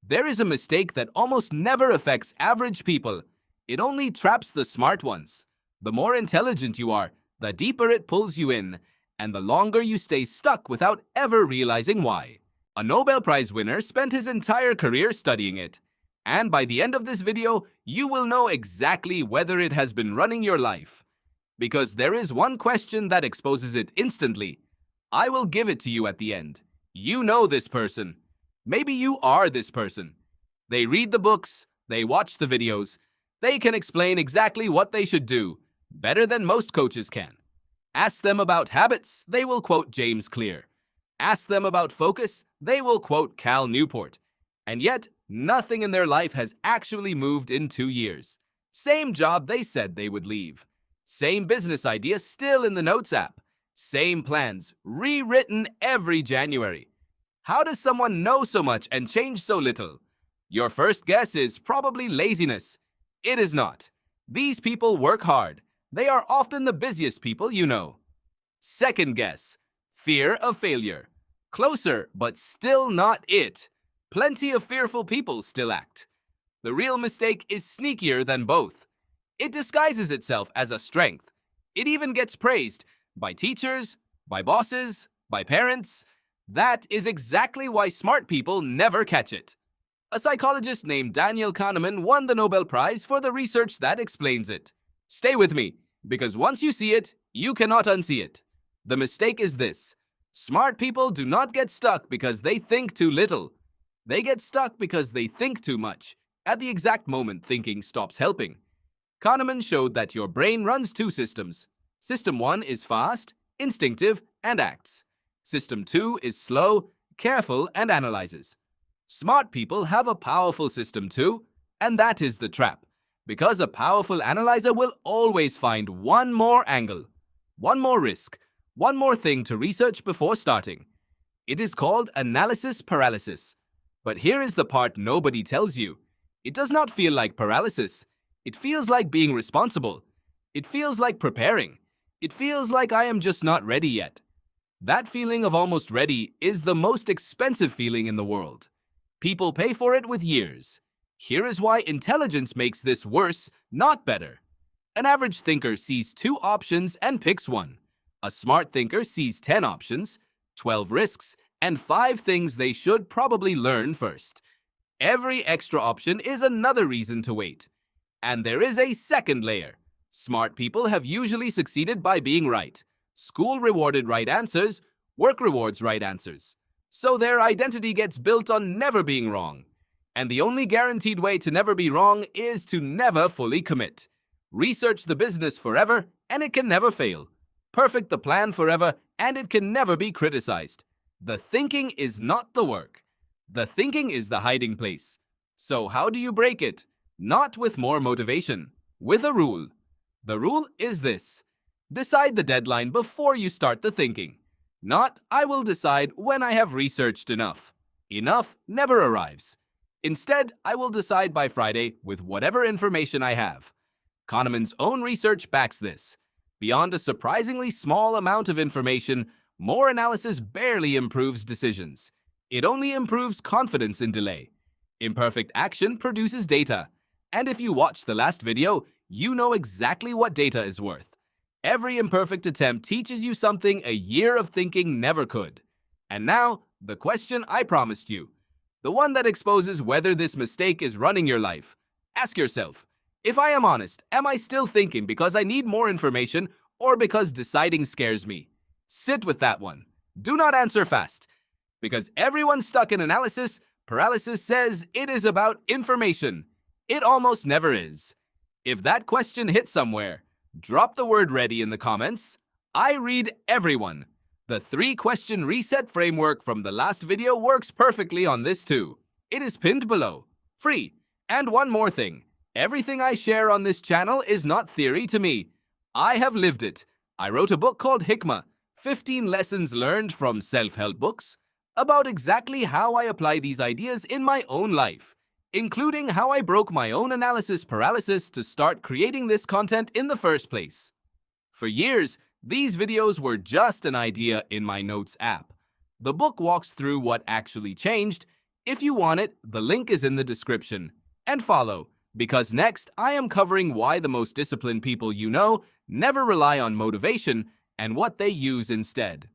There is a mistake that almost never affects average people. It only traps the smart ones. The more intelligent you are, the deeper it pulls you in, and the longer you stay stuck without ever realizing why. A Nobel Prize winner spent his entire career studying it. And by the end of this video, you will know exactly whether it has been running your life. Because there is one question that exposes it instantly. I will give it to you at the end. You know this person. Maybe you are this person. They read the books, they watch the videos, they can explain exactly what they should do, better than most coaches can. Ask them about habits, they will quote James Clear. Ask them about focus, they will quote Cal Newport. And yet, nothing in their life has actually moved in 2 years. Same job they said they would leave. Same business idea still in the Notes app. Same plans, rewritten every January. How does someone know so much and change so little? Your first guess is probably laziness. It is not. These people work hard. They are often the busiest people you know. Second guess, fear of failure. Closer, but still not it. Plenty of fearful people still act. The real mistake is sneakier than both. It disguises itself as a strength. It even gets praised by teachers, by bosses, by parents. That is exactly why smart people never catch it. A psychologist named Daniel Kahneman won the Nobel Prize for the research that explains it. Stay with me, because once you see it, you cannot unsee it. The mistake is this. Smart people do not get stuck because they think too little. They get stuck because they think too much, at the exact moment thinking stops helping. Kahneman showed that your brain runs 2 systems. System 1 is fast, instinctive, and acts. System 2 is slow, careful, and analyzes. Smart people have a powerful system 2, and that is the trap. Because a powerful analyzer will always find one more angle, one more risk, one more thing to research before starting. It is called analysis paralysis. But here is the part nobody tells you. It does not feel like paralysis. It feels like being responsible. It feels like preparing. It feels like I am just not ready yet. That feeling of almost ready is the most expensive feeling in the world. People pay for it with years. Here is why intelligence makes this worse, not better. An average thinker sees 2 options and picks one. A smart thinker sees 10 options, 12 risks, and 5 things they should probably learn first. Every extra option is another reason to wait. And there is a second layer. Smart people have usually succeeded by being right. School rewarded right answers, work rewards right answers. So their identity gets built on never being wrong. And the only guaranteed way to never be wrong is to never fully commit. Research the business forever, and it can never fail. Perfect the plan forever, and it can never be criticized. The thinking is not the work. The thinking is the hiding place. So how do you break it? Not with more motivation, with a rule. The rule is this. Decide the deadline before you start the thinking. Not, I will decide when I have researched enough. Enough never arrives. Instead, I will decide by Friday with whatever information I have. Kahneman's own research backs this. Beyond a surprisingly small amount of information, more analysis barely improves decisions. It only improves confidence in delay. Imperfect action produces data. And if you watch the last video, you know exactly what data is worth. Every imperfect attempt teaches you something a year of thinking never could. And now, the question I promised you. The one that exposes whether this mistake is running your life. Ask yourself, if I am honest, am I still thinking because I need more information or because deciding scares me? Sit with that one. Do not answer fast. Because everyone stuck in analysis paralysis says it is about information. It almost never is. If that question hit somewhere, drop the word ready in the comments. I read everyone. The 3-question reset framework from the last video works perfectly on this too. It is pinned below. Free. And one more thing. Everything I share on this channel is not theory to me. I have lived it. I wrote a book called Hikma, 15 Lessons Learned from Self-Help Books, about exactly how I apply these ideas in my own life, including how I broke my own analysis paralysis to start creating this content in the first place. For years, these videos were just an idea in my Notes app. The book walks through what actually changed. If you want it, the link is in the description. And follow, because next I am covering why the most disciplined people you know never rely on motivation and what they use instead.